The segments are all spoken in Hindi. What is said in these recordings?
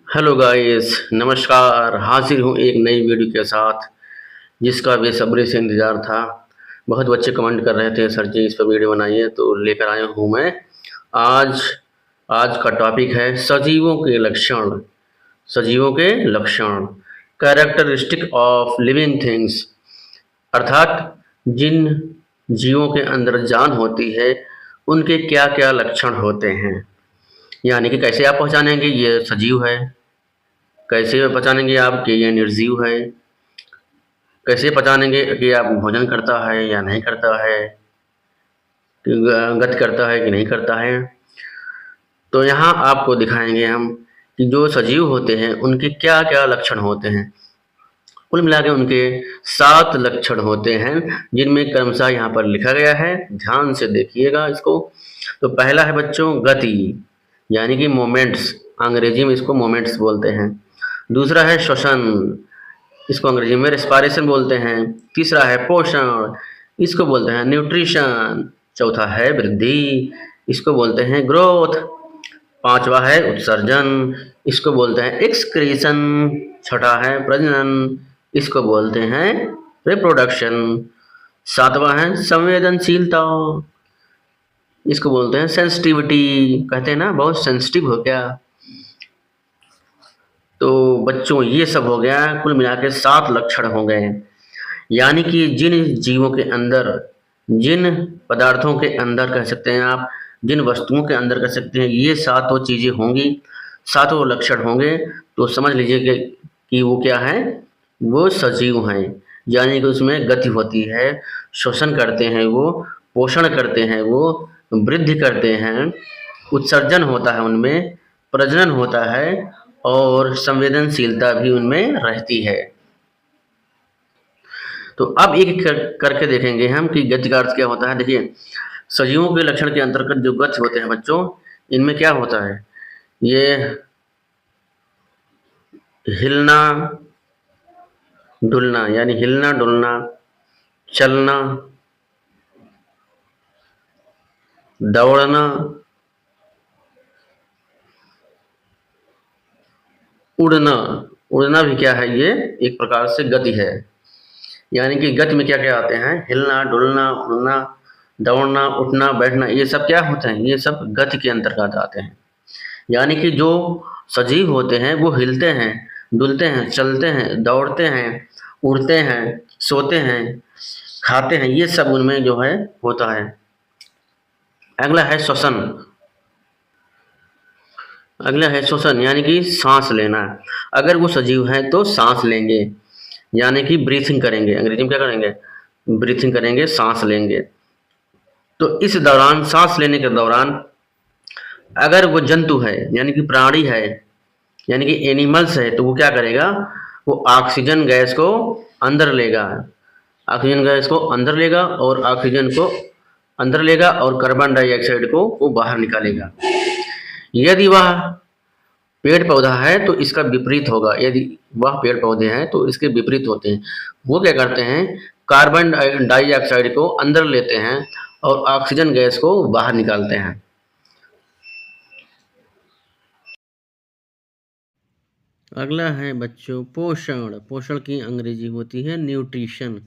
हेलो गाइस, नमस्कार। हाजिर हूँ एक नई वीडियो के साथ जिसका बेसब्री से इंतज़ार था। बहुत बच्चे कमेंट कर रहे थे सर जी इस पर वीडियो बनाइए, तो लेकर आया हूँ मैं। आज आज का टॉपिक है सजीवों के लक्षण। सजीवों के लक्षण, कैरेक्टरिस्टिक ऑफ लिविंग थिंग्स, अर्थात जिन जीवों के अंदर जान होती है उनके क्या क्या लक्षण होते हैं। यानी कि कैसे आप पहचानेंगे ये सजीव है, कैसे पहचानेंगे आप कि ये निर्जीव है, कैसे पहचानेंगे कि आप भोजन करता है या नहीं करता है, कि गति करता है कि नहीं करता है। तो यहाँ आपको दिखाएंगे हम कि जो सजीव होते हैं उनके क्या क्या लक्षण होते हैं। कुल मिला के उनके 7 लक्षण होते हैं, जिनमें क्रमशः यहाँ पर लिखा गया है। ध्यान से देखिएगा इसको। तो पहला है बच्चों गति, यानी कि मोमेंट्स, अंग्रेजी में इसको मोमेंट्स बोलते हैं। दूसरा है श्वसन, इसको अंग्रेजी में रेस्पिरेशन बोलते हैं। तीसरा है पोषण, इसको बोलते हैं न्यूट्रिशन। चौथा है वृद्धि, इसको बोलते हैं ग्रोथ। पांचवा है उत्सर्जन, इसको बोलते हैं एक्सक्रीशन। छठा है प्रजनन, इसको बोलते हैं रिप्रोडक्शन। सातवां है संवेदनशीलता, इसको बोलते हैं सेंसिटिविटी। कहते हैं ना बहुत सेंसिटिव हो गया। तो बच्चों ये सब हो गया, कुल मिला के 7 लक्षण हो गए। यानी कि जिन जीवों के अंदर, जिन पदार्थों के अंदर कह सकते हैं आप, जिन वस्तुओं के अंदर कह सकते हैं ये सातों चीज़ें होंगी, सातों लक्षण होंगे, तो समझ लीजिए कि वो क्या है, वो सजीव हैं। यानी कि उसमें गति होती है, श्वसन करते हैं वो, पोषण करते हैं वो, वृद्धि करते हैं, उत्सर्जन होता है उनमें, प्रजनन होता है और संवेदनशीलता भी उनमें रहती है। तो अब एक करके देखेंगे हम कि गति का अर्थ क्या होता है। देखिए, सजीवों के लक्षण के अंतर्गत जो गति होते हैं बच्चों, इनमें क्या होता है, ये हिलना डुलना, यानी हिलना डुलना, चलना, दौड़ना, उड़ना। उड़ना भी क्या है, ये एक प्रकार से गति है। यानी कि गति में क्या क्या आते हैं, हिलना डुलना, उड़ना, दौड़ना, उठना, बैठना, ये सब क्या होते हैं, ये सब गति के अंतर्गत आते हैं। यानी कि जो सजीव होते हैं वो हिलते हैं, डुलते हैं, चलते हैं, दौड़ते हैं, उड़ते हैं, सोते हैं, खाते हैं, ये सब उनमें जो है होता है। अगला है श्वसन। अगला है श्वसन, यानी कि सांस लेना। अगर वो सजीव है तो सांस लेंगे, यानी कि ब्रीथिंग करेंगे। अंग्रेजी में क्या करेंगे, ब्रीथिंग करेंगे, सांस लेंगे। तो इस दौरान, सांस लेने के दौरान, अगर वो जंतु है यानी कि प्राणी है, यानी कि एनिमल्स है, तो वो क्या करेगा, वो ऑक्सीजन गैस को अंदर लेगा। ऑक्सीजन गैस को अंदर लेगा और ऑक्सीजन को अंदर लेगा और कार्बन डाइऑक्साइड को वो बाहर निकालेगा। यदि वह पेड़ पौधा है तो इसका विपरीत होगा। यदि वह पेड़ पौधे हैं तो इसके विपरीत होते हैं। वो क्या करते हैं, कार्बन डाइऑक्साइड को अंदर लेते हैं और ऑक्सीजन गैस को बाहर निकालते हैं। अगला है बच्चों पोषण। पोषण की अंग्रेजी होती है न्यूट्रिशन,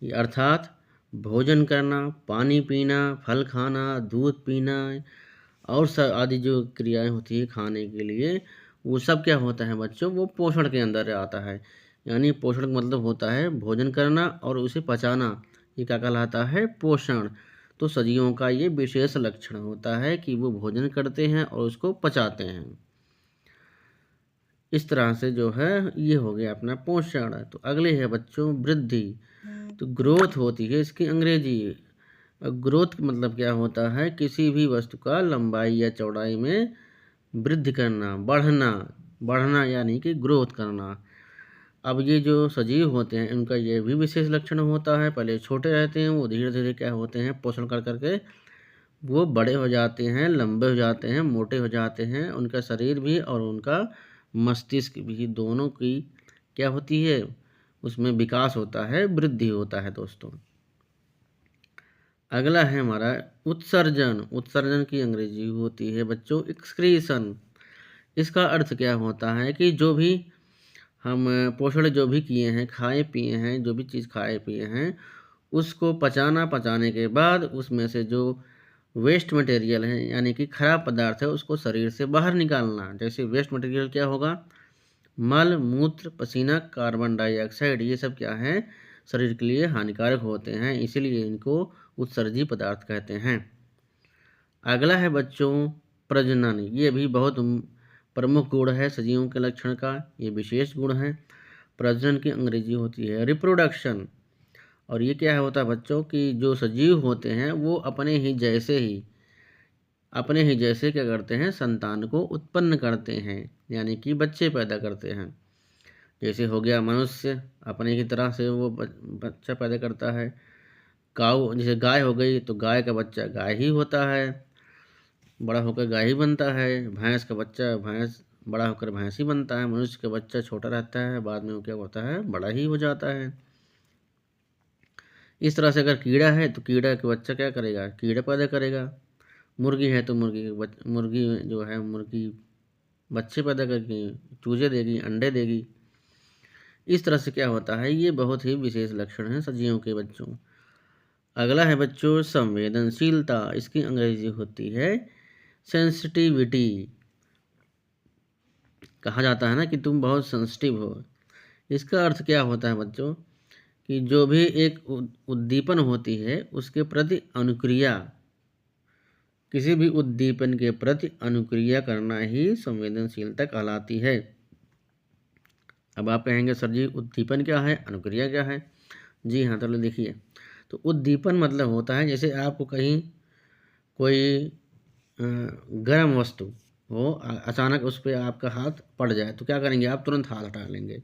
अर्थात भोजन करना, पानी पीना, फल खाना, दूध पीना और सब आदि जो क्रियाएं होती है खाने के लिए, वो सब क्या होता है बच्चों, वो पोषण के अंदर आता है। यानी पोषण का मतलब होता है भोजन करना और उसे पचाना, ये क्या कहलाता है, पोषण। तो सजीवों का ये विशेष लक्षण होता है कि वो भोजन करते हैं और उसको पचाते हैं। इस तरह से जो है ये हो गया अपना पोषण। तो अगले है बच्चों वृद्धि। तो ग्रोथ होती है इसकी अंग्रेजी। ग्रोथ का मतलब क्या होता है, किसी भी वस्तु का लंबाई या चौड़ाई में वृद्धि करना, बढ़ना। बढ़ना यानी कि ग्रोथ करना। अब ये जो सजीव होते हैं इनका ये भी विशेष लक्षण होता है, पहले छोटे रहते हैं, वो धीरे धीरे क्या होते हैं, पोषण कर करके वो बड़े हो जाते हैं, लंबे हो जाते हैं, मोटे हो जाते हैं। उनका शरीर भी और उनका मस्तिष्क भी, दोनों की क्या होती है, उसमें विकास होता है, वृद्धि होता है दोस्तों। अगला है हमारा उत्सर्जन। उत्सर्जन की अंग्रेजी होती है बच्चों एक्सक्रीशन, इसका अर्थ क्या होता है कि जो भी हम पोषण जो भी किए हैं, खाए पिए हैं, जो भी चीज़ खाए पिए हैं, उसको पचाने के बाद उसमें से जो वेस्ट मटेरियल है यानी कि खराब पदार्थ है उसको शरीर से बाहर निकालना। जैसे वेस्ट मटेरियल क्या होगा? मल, मूत्र, पसीना, कार्बन डाइऑक्साइड, ये सब क्या है? शरीर के लिए हानिकारक होते हैं, इसीलिए इनको उत्सर्जी पदार्थ कहते हैं। अगला है बच्चों प्रजनन। ये भी बहुत प्रमुख गुण है सजीवों के लक्षण का, ये विशेष गुण है। प्रजनन की अंग्रेजी होती है रिप्रोडक्शन। और ये क्या होता है बच्चों कि जो सजीव होते हैं वो अपने ही जैसे क्या करते हैं? संतान को उत्पन्न करते हैं, यानी कि बच्चे पैदा करते हैं। जैसे हो गया मनुष्य, अपने की तरह से वो बच्चा पैदा करता है। काऊ जैसे गाय हो गई तो गाय का बच्चा गाय ही होता है, बड़ा होकर गाय ही बनता है। भैंस का बच्चा भैंस बड़ा होकर भैंस ही बनता है। मनुष्य का बच्चा छोटा रहता है, बाद में वो क्या होता है? बड़ा ही हो जाता है। इस तरह से अगर कीड़ा है तो कीड़ा का बच्चा क्या करेगा? कीड़ा पैदा करेगा। मुर्गी है तो मुर्गी जो है मुर्गी बच्चे पैदा करके चूजे देगी, अंडे देगी। इस तरह से क्या होता है? ये बहुत ही विशेष लक्षण है सजीवों के बच्चों। अगला है बच्चों संवेदनशीलता। इसकी अंग्रेजी होती है सेंसिटिविटी। कहा जाता है ना कि तुम बहुत सेंसिटिव हो। इसका अर्थ क्या होता है बच्चों कि जो भी एक उद्दीपन होती है उसके प्रति अनुक्रिया, किसी भी उद्दीपन के प्रति अनुक्रिया करना ही संवेदनशीलता कहलाती है। अब आप कहेंगे सर जी उद्दीपन क्या है, अनुक्रिया क्या है? जी हाँ, तो देखिए, तो उद्दीपन मतलब होता है जैसे आपको कहीं कोई गर्म वस्तु हो, अचानक उस पर आपका हाथ पड़ जाए तो क्या करेंगे? आप तुरंत हाथ हटा लेंगे।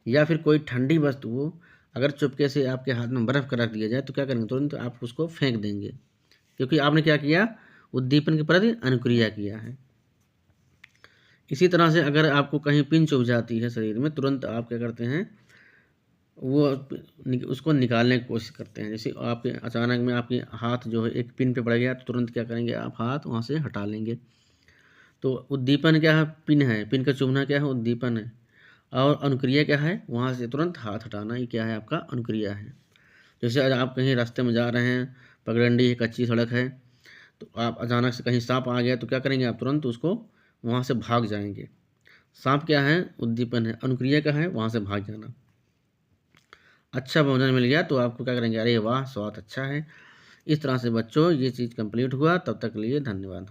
या फिर कोई ठंडी वस्तु हो, अगर चुपके से आपके हाथ में बर्फ़ का रख दिया जाए तो क्या करेंगे? तुरंत आप उसको फेंक देंगे, क्योंकि आपने क्या किया? उद्दीपन के प्रति अनुक्रिया किया है। इसी तरह से अगर आपको कहीं पिन चुभ जाती है शरीर में, तुरंत आप क्या करते हैं? वो उसको निकालने की कोशिश करते हैं। जैसे आपके अचानक में आपके हाथ जो है एक पिन पे पड़ गया तो तुरंत क्या करेंगे? आप हाथ वहाँ से हटा लेंगे। तो उद्दीपन क्या है? पिन है, पिन का चुभना क्या है? उद्दीपन है। और अनुक्रिया क्या है? वहाँ से तुरंत हाथ हटाना, ये क्या है? आपका अनुक्रिया है। जैसे आज आप कहीं रास्ते में जा रहे हैं, पगडंडी है, कच्ची सड़क है, तो आप अचानक से कहीं सांप आ गया तो क्या करेंगे? आप तुरंत उसको वहाँ से भाग जाएंगे। सांप क्या है? उद्दीपन है। अनुक्रिया क्या है? वहाँ से भाग जाना। अच्छा भोजन मिल गया तो आपको क्या करेंगे? अरे वाह, स्वाद अच्छा है। इस तरह से बच्चों ये चीज़ कंप्लीट हुआ। तब तक के लिए धन्यवाद।